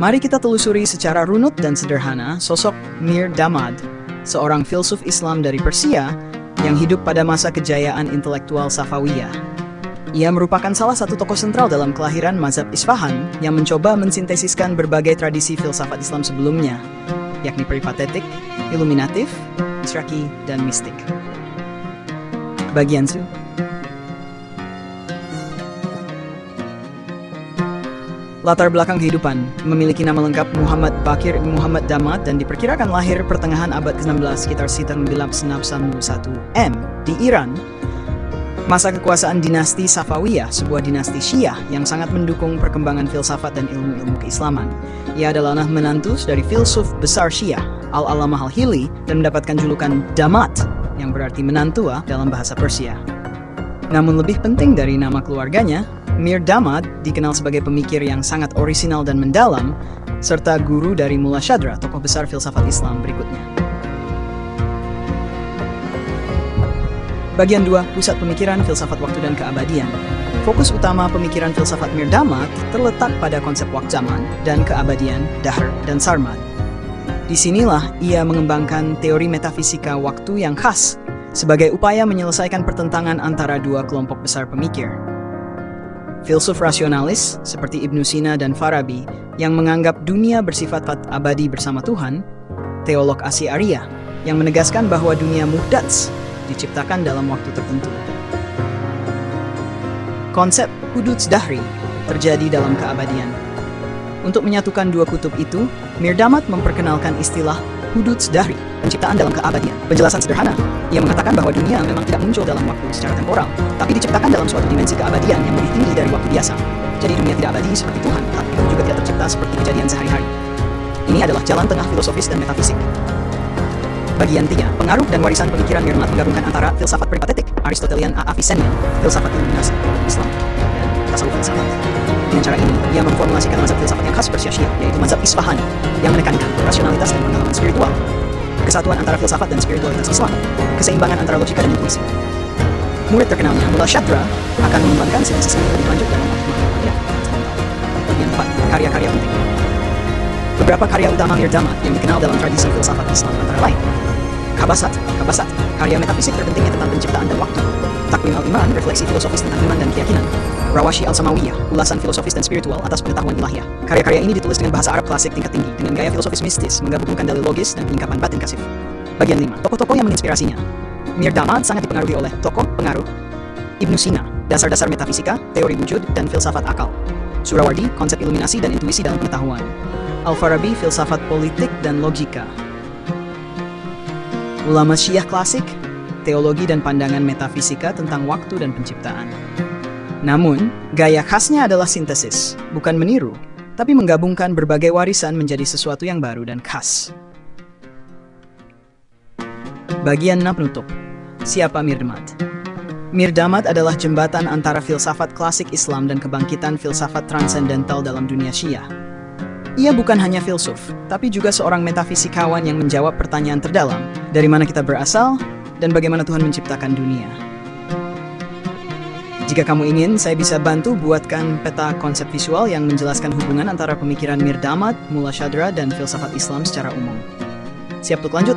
Mari kita telusuri secara runut dan sederhana sosok Mir Damad, seorang filsuf Islam dari Persia yang hidup pada masa kejayaan intelektual Safawiyah. Ia merupakan salah satu tokoh sentral dalam kelahiran mazhab Isfahan yang mencoba mensintesiskan berbagai tradisi filsafat Islam sebelumnya, yakni peripatetik, iluminatif, isyraki, dan mistik. Bagian 1. Latar belakang kehidupan memiliki nama lengkap Muhammad Bakir ibn Muhammad Damad dan diperkirakan lahir pertengahan abad ke-16 sekitar 1991 M di Iran. Masa kekuasaan dinasti Safawiyah, sebuah dinasti Syiah yang sangat mendukung perkembangan filsafat dan ilmu-ilmu keislaman. Ia adalah anak menantu dari filsuf besar Syiah, Al-Allamah Al-Hili, dan mendapatkan julukan Damad, yang berarti menantu dalam bahasa Persia. Namun lebih penting dari nama keluarganya, Mir Damad dikenal sebagai pemikir yang sangat orisinal dan mendalam, serta guru dari Mullah Shadra, tokoh besar filsafat Islam berikutnya. Bagian 2. Pusat pemikiran filsafat waktu dan keabadian. Fokus utama pemikiran filsafat Mir Damad terletak pada konsep waktu zaman dan keabadian, dahr dan sarmad. Disinilah ia mengembangkan teori metafisika waktu yang khas sebagai upaya menyelesaikan pertentangan antara dua kelompok besar pemikir. Filsuf rasionalis seperti Ibnu Sina dan Farabi yang menganggap dunia bersifat abadi bersama Tuhan, teolog Asy'ariyah yang menegaskan bahwa dunia muhdats diciptakan dalam waktu tertentu. Konsep hududs dahri terjadi dalam keabadian. Untuk menyatukan dua kutub itu, Mir Damad memperkenalkan istilah hududs dahri, penciptaan dalam keabadian. Penjelasan sederhana, ia mengatakan bahwa dunia memang tidak muncul dalam waktu secara temporal, tapi diciptakan dalam suatu dimensi keabadian yang lebih tinggi dari waktu biasa. Jadi dunia tidak abadi seperti Tuhan, tapi juga tidak tercipta seperti kejadian sehari-hari. Ini adalah jalan tengah filosofis dan metafisik. Bagian 3. Pengaruh dan warisan pemikiran Mir Damad menggabungkan antara filsafat peripatetik, Aristotelian Avicennian, filsafat iluminasi, Islam, dan tasawuf filsafat. Dengan cara ini, ia memformulasikan mazhab filsafat yang khas Persia Syiah, yaitu mazhab Isfahani, yang menekankan rasionalitas dan pengalaman spiritual, kesatuan antara filsafat dan spiritualitas Islam, keseimbangan antara logika dan intuisi. Murid terkenalnya, Mullah Shadra, akan mengembangkan sintesis ini lebih lanjut dalam waktu. Bagian 4. Karya-karya penting. Beberapa karya utama Mir Damad yang dikenal dalam tradisi filsafat Islam antara lain: Kabasat, karya metafisik terpentingnya tentang penciptaan dan waktu. Takwim al-Iman, refleksi filosofis tentang iman dan keyakinan. Rawashi al-Samawiyah, ulasan filosofis dan spiritual atas pengetahuan ilahiyah. Karya-karya ini ditulis dengan bahasa Arab klasik tingkat tinggi, dengan gaya filosofis mistis, menggabungkan dalil logis dan penyingkapan batin kasif. Bagian 5. Tokoh-tokoh yang menginspirasinya. Mir Damad sangat dipengaruhi oleh tokoh pengaruh Ibnu Sina, dasar-dasar metafisika, teori wujud, dan filsafat akal. Surawardi, konsep iluminasi dan intuisi dalam pengetahuan. Al-Farabi, filsafat politik dan logika. Ulama Syiah klasik, teologi dan pandangan metafisika tentang waktu dan penciptaan. Namun, gaya khasnya adalah sintesis, bukan meniru, tapi menggabungkan berbagai warisan menjadi sesuatu yang baru dan khas. Bagian 6 penutup. Siapa Mir Damad? Mir Damad adalah jembatan antara filsafat klasik Islam dan kebangkitan filsafat transendental dalam dunia Syiah. Ia bukan hanya filsuf, tapi juga seorang metafisikawan yang menjawab pertanyaan terdalam, dari mana kita berasal, dan bagaimana Tuhan menciptakan dunia. Jika kamu ingin, saya bisa bantu buatkan peta konsep visual yang menjelaskan hubungan antara pemikiran Mir Damad, Mullah Shadra, dan filsafat Islam secara umum. Siap untuk lanjut?